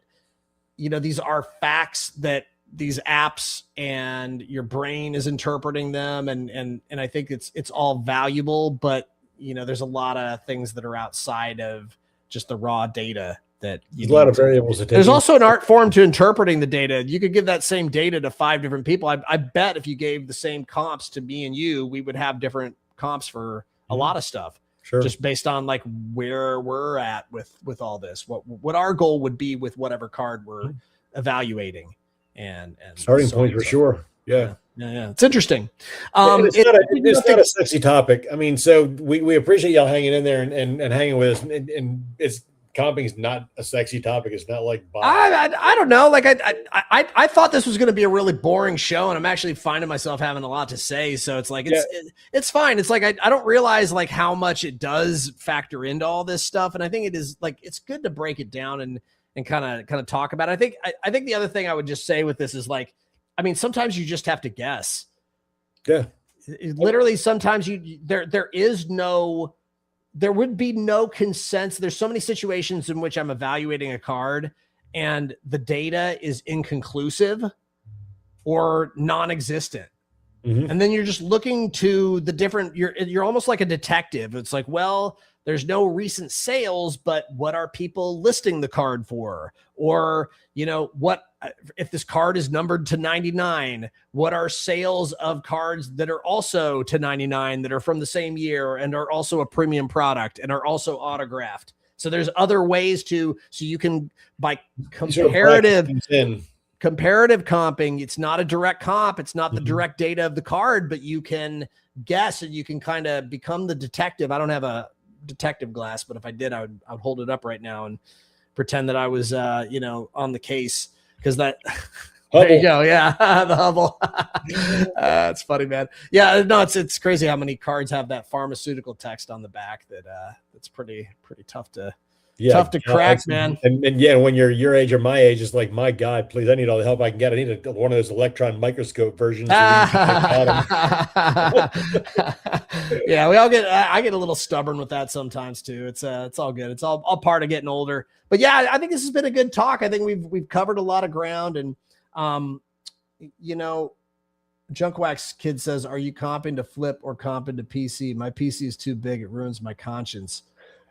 Speaker 1: you know, these are facts that these apps and your brain is interpreting them. And I think it's all valuable, but you know, there's a lot of things that are outside of just the raw data that
Speaker 2: there's a lot of variables.
Speaker 1: There's also an art form to interpreting the data. You could give that same data to 5 different people. I bet if you gave the same comps to me and you, we would have different comps for a lot of stuff.
Speaker 2: Sure.
Speaker 1: Just based on like where we're at with all this, what our goal would be with whatever card we're evaluating, and
Speaker 2: starting point for sure. Yeah.
Speaker 1: It's interesting.
Speaker 2: It's not a sexy topic. I mean, so we appreciate y'all hanging in there and hanging with us, and it's, comping is not a sexy topic. It's not like
Speaker 1: I don't know. Like I thought this was going to be a really boring show, and I'm actually finding myself having a lot to say. So it's like it's fine. It's like I don't realize like how much it does factor into all this stuff, and I think it is like, it's good to break it down and kind of talk about it. I think the other thing I would just say with this is like, I mean, sometimes you just have to guess.
Speaker 2: Yeah.
Speaker 1: Literally, sometimes there would be no consensus. There's so many situations in which I'm evaluating a card and the data is inconclusive or non-existent. And then you're just looking to the different, you're almost like a detective. It's like, well, there's no recent sales, but what are people listing the card for? Or, you know, what if this card is numbered to 99? What are sales of cards that are also to 99 that are from the same year and are also a premium product and are also autographed? So there's other ways so you can, by comparative comping, it's not a direct comp. It's not the direct data of the card, but you can guess and you can kind of become the detective. I don't have a detective glass, but if I did, I would hold it up right now and pretend that I was, you know, on the case, because that there you go. Yeah. The Hubble. It's funny, man. Yeah, no, it's crazy how many cards have that pharmaceutical text on the back that's pretty tough to crack, man.
Speaker 2: And yeah, when you're your age or my age, it's like, my God, please, I need all the help I can get. I need one of those electron microscope versions.
Speaker 1: Yeah, I get a little stubborn with that sometimes too. It's all good. It's all part of getting older. But yeah, I think this has been a good talk. I think we've covered a lot of ground, and you know, Junkwax Kid says, are you comping to flip or comping to PC? My PC is too big. It ruins my conscience.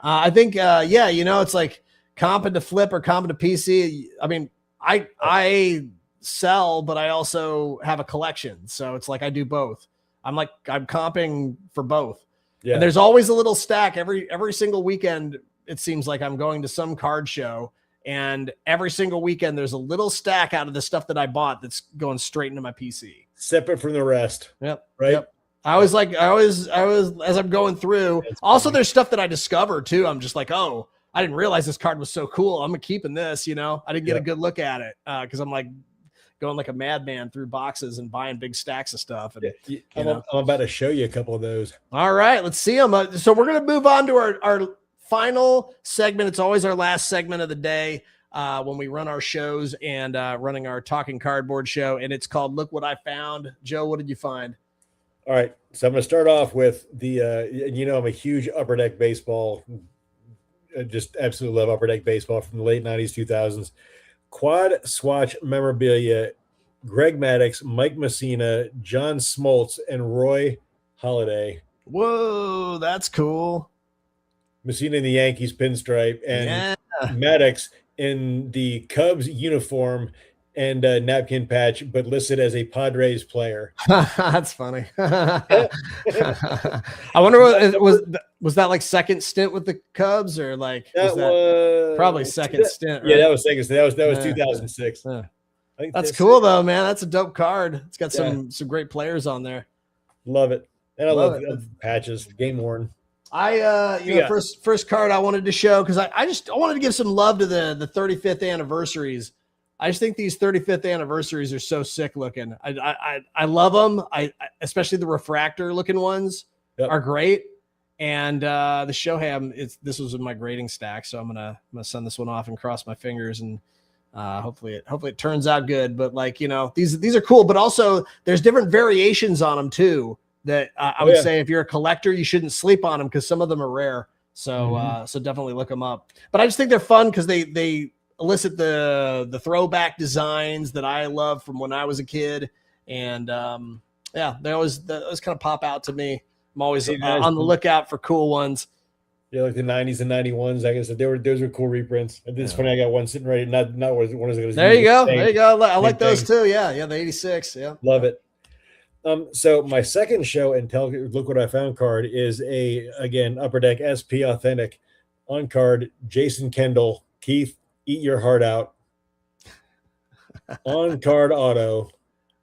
Speaker 1: I think, yeah, you know, it's like comping to flip or comping to PC. I mean, I sell, but I also have a collection. So it's like, I do both. I'm comping for both. Yeah. And there's always a little stack every single weekend. It seems like I'm going to some card show, and every single weekend there's a little stack out of the stuff that I bought that's going straight into my PC.
Speaker 2: Separate from the rest.
Speaker 1: Yep.
Speaker 2: Right.
Speaker 1: Yep. I was as I'm going through. Also, there's stuff that I discovered too. I'm just like, oh, I didn't realize this card was so cool. I'm keeping this. You know, I didn't get a good look at it because I'm like going like a madman through boxes and buying big stacks of stuff. And
Speaker 2: I'm about to show you a couple of those.
Speaker 1: All right, let's see them. So we're gonna move on to our final segment. It's always our last segment of the day when we run our shows and running our Talking Cardboard show, and it's called "Look What I Found." Joe, what did you find?
Speaker 2: All right, so I'm going to start off with the, you know, I'm a huge Upper Deck baseball just absolutely love Upper Deck baseball from the late 90s, 2000s. Quad swatch memorabilia, Greg Maddux, Mike Messina, John Smoltz, and Roy Halladay.
Speaker 1: Whoa, that's cool.
Speaker 2: Messina in the Yankees pinstripe, and
Speaker 1: Yeah.
Speaker 2: Maddux in the Cubs uniform and napkin patch, but listed as a Padres player.
Speaker 1: That's funny. I wonder what was that like second stint with the Cubs, or like
Speaker 2: that was
Speaker 1: probably second stint, right?
Speaker 2: Yeah, that was second stint. That was 2006.
Speaker 1: I think that's cool though, man. That's a dope card. It's got some great players on there.
Speaker 2: Love it. And I love patches, game worn.
Speaker 1: First card I wanted to show, because I wanted to give some love to the 35th anniversaries. I just think these 35th anniversaries are so sick looking. I love them. I especially the refractor looking ones are great. And the Shohei, this was in my grading stack, so I'm gonna send this one off and cross my fingers, and hopefully it turns out good. But like, these are cool, but also there's different variations on them too. That I would say if you're a collector, you shouldn't sleep on them, because some of them are rare. So so definitely look them up. But I just think they're fun because they elicit the throwback designs that I love from when I was a kid, and they always kind of pop out to me. I'm always on the lookout for cool ones.
Speaker 2: Yeah, like the 90s and 91s. Like I said, those were cool reprints. And it's funny, I got one sitting right. Not one is going to.
Speaker 1: There you go. There you go. I like those too. Yeah, the 86. Yeah,
Speaker 2: love it. So my second show and tell, look what I found card is again Upper Deck SP Authentic on card, Jason Kendall. Keith, eat your heart out. On card auto.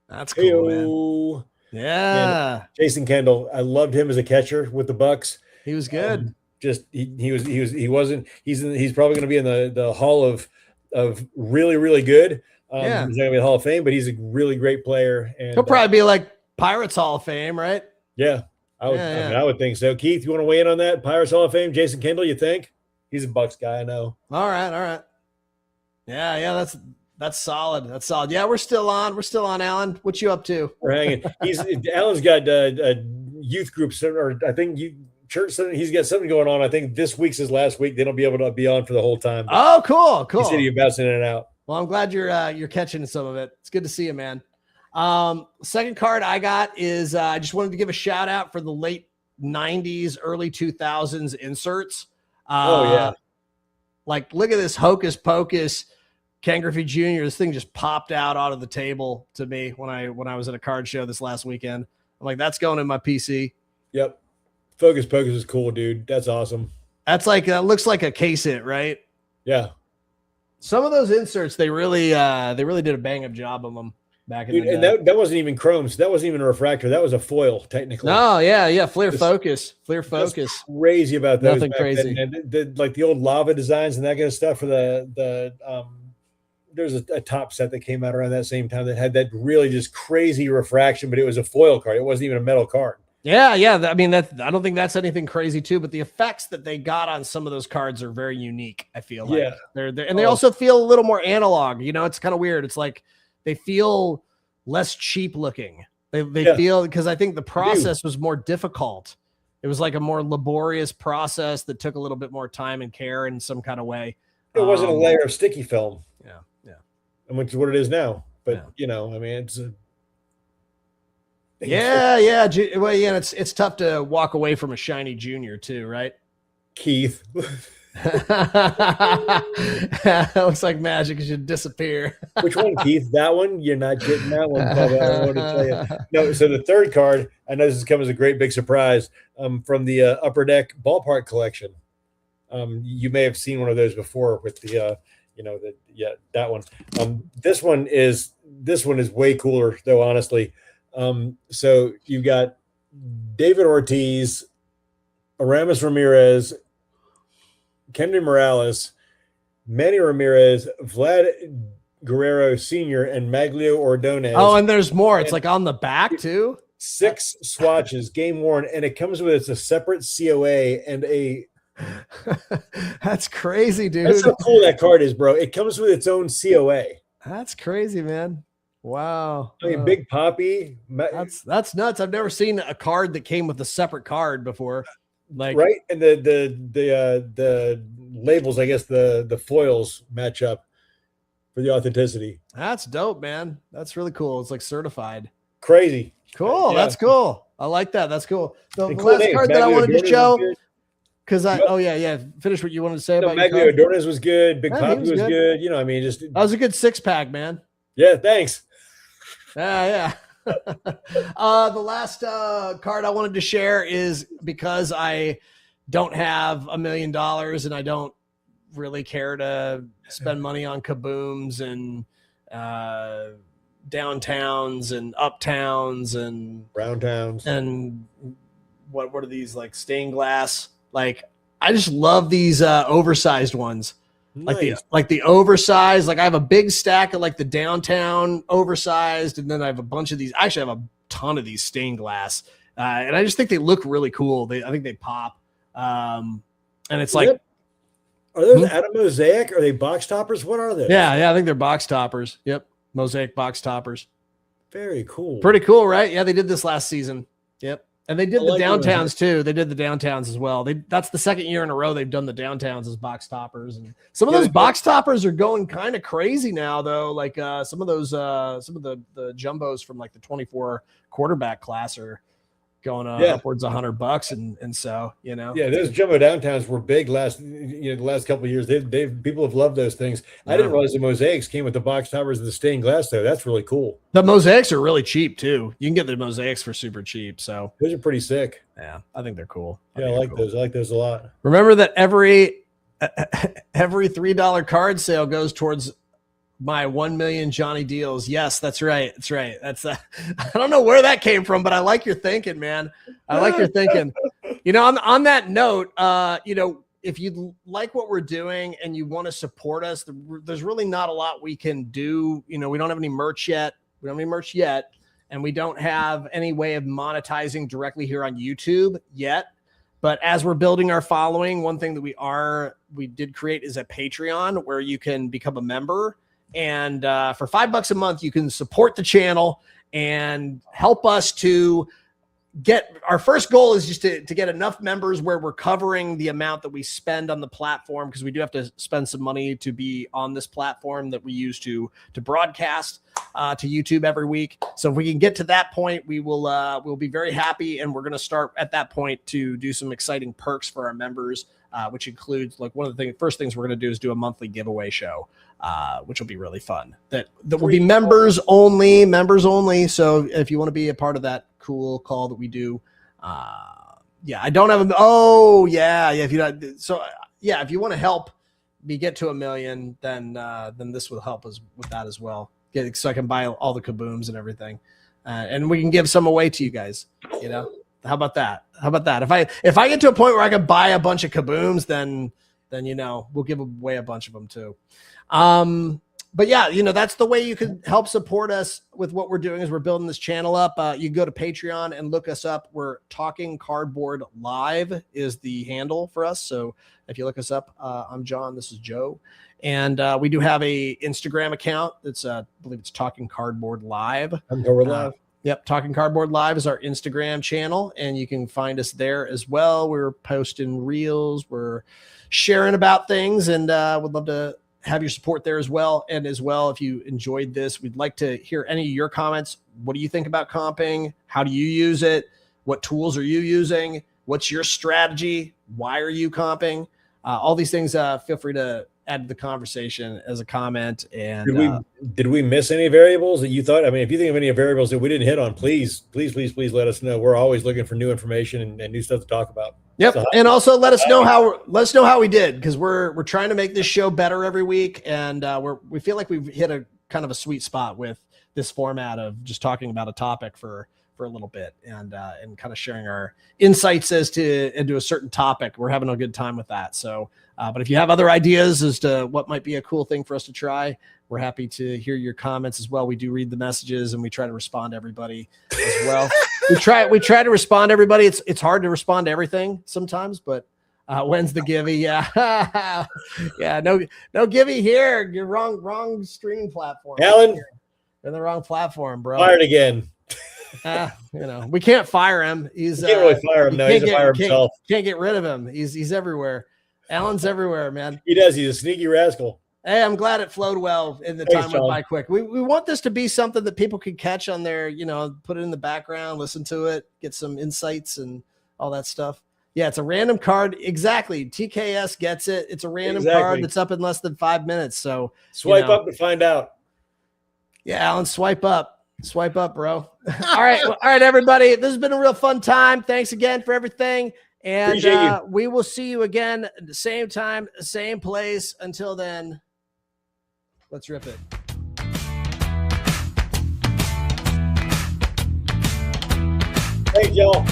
Speaker 1: That's cool, man. Yeah.
Speaker 2: And Jason Kendall, I loved him as a catcher with the Bucks.
Speaker 1: He was good.
Speaker 2: He's probably going to be in the hall of really, really good. He's not going to be in the Hall of Fame, but he's a really great player. And
Speaker 1: he'll probably be like Pirates Hall of Fame, right?
Speaker 2: Yeah, I would think so. Keith, you want to weigh in on that? Pirates Hall of Fame, Jason Kendall, you think? He's a Bucks guy, I know.
Speaker 1: All right. Yeah, that's solid. That's solid. Yeah, we're still on, Alan. What you up to?
Speaker 2: We're hanging. Alan's got youth groups, or I think church. He's got something going on. I think this week's his last week. They don't be able to be on for the whole time.
Speaker 1: Oh, cool.
Speaker 2: He said he bouncing in and out.
Speaker 1: Well, I'm glad you're catching some of it. It's good to see you, man. Second card I got is I just wanted to give a shout out for the late 90s, early 2000s inserts. Like, look at this Hocus Pocus Ken Griffey Jr. This thing just popped out of the table to me when I was at a card show this last weekend. I'm like, that's going in my PC.
Speaker 2: Yep. Focus Pocus is cool, dude. That's awesome.
Speaker 1: That's like, looks like a case hit, right?
Speaker 2: Yeah.
Speaker 1: Some of those inserts, they really did a bang up job on them back in the day.
Speaker 2: And that wasn't even chrome. So that wasn't even a refractor. That was a foil, technically.
Speaker 1: No, yeah. Flare focus.
Speaker 2: Crazy about those.
Speaker 1: Nothing crazy.
Speaker 2: And like the old lava designs and that kind of stuff for there's a top set that came out around that same time that had that really just crazy refraction, but it was a foil card. It wasn't even a metal card.
Speaker 1: Yeah. I mean, I don't think that's anything crazy too, but the effects that they got on some of those cards are very unique. I feel like they also feel a little more analog. It's kind of weird. It's like they feel less cheap looking. They feel, because I think the process was more difficult. It was like a more laborious process that took a little bit more time and care in some kind of way.
Speaker 2: It wasn't a layer of sticky film.
Speaker 1: Yeah.
Speaker 2: Which is what it is now. But I mean, it's
Speaker 1: well, it's tough to walk away from a shiny junior too, right?
Speaker 2: Keith.
Speaker 1: That looks like magic. It should disappear.
Speaker 2: Which one, Keith? That one? You're not getting that one, Bubba. I want to tell you. No, so the third card, I know this is coming as a great big surprise, from the Upper Deck Ballpark collection. You may have seen one of those before with the that one. This one is way cooler though, honestly. So you've got David Ortiz, Aramis Ramirez, Kendry Morales, Manny Ramirez, Vlad Guerrero Sr., and Maglio Ordonez.
Speaker 1: Oh, and there's more. It's like on the back too.
Speaker 2: 6 swatches, game worn, and it comes with a separate COA and a.
Speaker 1: That's crazy, dude.
Speaker 2: That's how cool that card is, bro. It comes with its own COA.
Speaker 1: That's crazy, man. Wow.
Speaker 2: I mean, Big Poppy.
Speaker 1: That's nuts. I've never seen a card that came with a separate card before. Like,
Speaker 2: right, and the labels, I guess the foils match up for the authenticity.
Speaker 1: that's dope, man. That's really cool. It's like certified.
Speaker 2: Crazy.
Speaker 1: Cool.
Speaker 2: Yeah.
Speaker 1: That's cool. I like that. That's cool. The
Speaker 2: And cool
Speaker 1: last
Speaker 2: names.
Speaker 1: card that I
Speaker 2: Maglio
Speaker 1: wanted to
Speaker 2: Dornas was
Speaker 1: show,
Speaker 2: good.
Speaker 1: because
Speaker 2: Yep.
Speaker 1: oh yeah, finish what you wanted to say
Speaker 2: No,
Speaker 1: about your
Speaker 2: Maglio
Speaker 1: card.
Speaker 2: Dornas was good. Big
Speaker 1: Yeah, he
Speaker 2: Poppy
Speaker 1: was
Speaker 2: was
Speaker 1: good.
Speaker 2: good. You know, I mean, just
Speaker 1: That was a good 6-pack, man.
Speaker 2: yeah. Thanks.
Speaker 1: Yeah. The last card I wanted to share is because I don't have $1 million and I don't really care to spend money on kabooms and downtowns and uptowns and
Speaker 2: Brown towns.
Speaker 1: and what are these, like stained glass? Like, I just love these oversized ones.
Speaker 2: Nice.
Speaker 1: Like the oversized, like I have a big stack of like the downtown oversized, and then I have a bunch of these. I actually have a ton of these stained glass, and I just think they look really cool. I think they pop, and it's like,
Speaker 2: are those out of mosaic? Are they box toppers? What are they?
Speaker 1: Yeah, I think they're box toppers. Yep, mosaic box toppers.
Speaker 2: Very cool.
Speaker 1: Pretty cool, right? Yeah, they did this last season. Yep. And they did the downtowns too. They did the downtowns as well. That's the second year in a row they've done the downtowns as box toppers. And some of those box toppers are going kind of crazy now, though. Like some of the jumbos from like the 24 quarterback class are going upwards of $100, and so
Speaker 2: those jumbo downtowns were big the last couple of years. They've people have loved those things. I didn't realize the mosaics came with the box toppers and the stained glass though. That's really cool.
Speaker 1: The mosaics are really cheap too. You can get the mosaics for super cheap. So
Speaker 2: those are pretty sick.
Speaker 1: Yeah, I think they're cool.
Speaker 2: I like those. I like those a lot.
Speaker 1: Remember that every $3 card sale goes towards my 1 million Johnny deals. Yes, that's right. That's right. That's I don't know where that came from, but I like your thinking, man. I like your thinking. On that note, if you like what we're doing and you want to support us, there's really not a lot we can do. We don't have any merch yet. And we don't have any way of monetizing directly here on YouTube yet. But as we're building our following, one thing that we did create is a Patreon where you can become a member. And for $5 a month, you can support the channel and help us to get our first goal is just to get enough members where we're covering the amount that we spend on the platform, because we do have to spend some money to be on this platform that we use to broadcast to YouTube every week. So if we can get to that point, we'll be very happy, and we're going to start at that point to do some exciting perks for our members, which includes, like, one of the first things we're going to do is do a monthly giveaway show, which will be really fun. That will be members only. So if you want to be a part of that cool call that we do, I don't have if you want to help me get to 1 million, then this will help us with that as well. So I can buy all the kabooms and everything, and we can give some away to you guys. How about that? If I get to a point where I can buy a bunch of kabooms, then we'll give away a bunch of them too. But yeah, that's the way you can help support us with what we're doing, is we're building this channel up. You can go to Patreon and look us up. We're Talking Cardboard Live is the handle for us. So if you look us up, I'm John, this is Joe. And we do have a Instagram account that's I believe it's Talking Cardboard Live. Yep, Talking Cardboard Live is our Instagram channel, and you can find us there as well. We're posting reels, we're sharing about things, and would love to have your support there as well. And as well, if you enjoyed this, we'd like to hear any of your comments. What do you think about comping? How do you use it? What tools are you using? What's your strategy? Why are you comping? All these things, feel free to add to the conversation as a comment. And
Speaker 2: did we miss any variables that you thought? I mean, if you think of any variables that we didn't hit on, please let us know. We're always looking for new information and new stuff to talk about.
Speaker 1: Yep. And also let us know how we did, because we're trying to make this show better every week. And we feel like we've hit a kind of a sweet spot with this format of just talking about a topic for a little bit and kind of sharing our insights into a certain topic. We're having a good time with that. So, but if you have other ideas as to what might be a cool thing for us to try, we're happy to hear your comments as well. We do read the messages and we try to respond to everybody as well. we try to respond to everybody. It's hard to respond to everything sometimes, but when's the givey? Yeah. Yeah. No givey here. You're wrong streaming platform.
Speaker 2: Alan,
Speaker 1: you're in the wrong platform, bro.
Speaker 2: Fired again.
Speaker 1: We can't fire him. He's
Speaker 2: You can't really fire him. No, he's a fire himself.
Speaker 1: Can't get rid of him. He's everywhere. Alan's everywhere, man.
Speaker 2: He does. He's a sneaky rascal.
Speaker 1: Hey, I'm glad it flowed well and the time went by quick. We want this to be something that people can catch on their, put it in the background, listen to it, get some insights and all that stuff. Yeah, it's a random card. Exactly. TKS gets it. It's a random card that's up in less than 5 minutes. So
Speaker 2: swipe up to find out.
Speaker 1: Yeah, Alan, swipe up. Swipe up, bro. All right. All right, everybody. This has been a real fun time. Thanks again for everything. And we will see you again at the same time, same place. Until then, let's rip it.
Speaker 2: Thanks, y'all.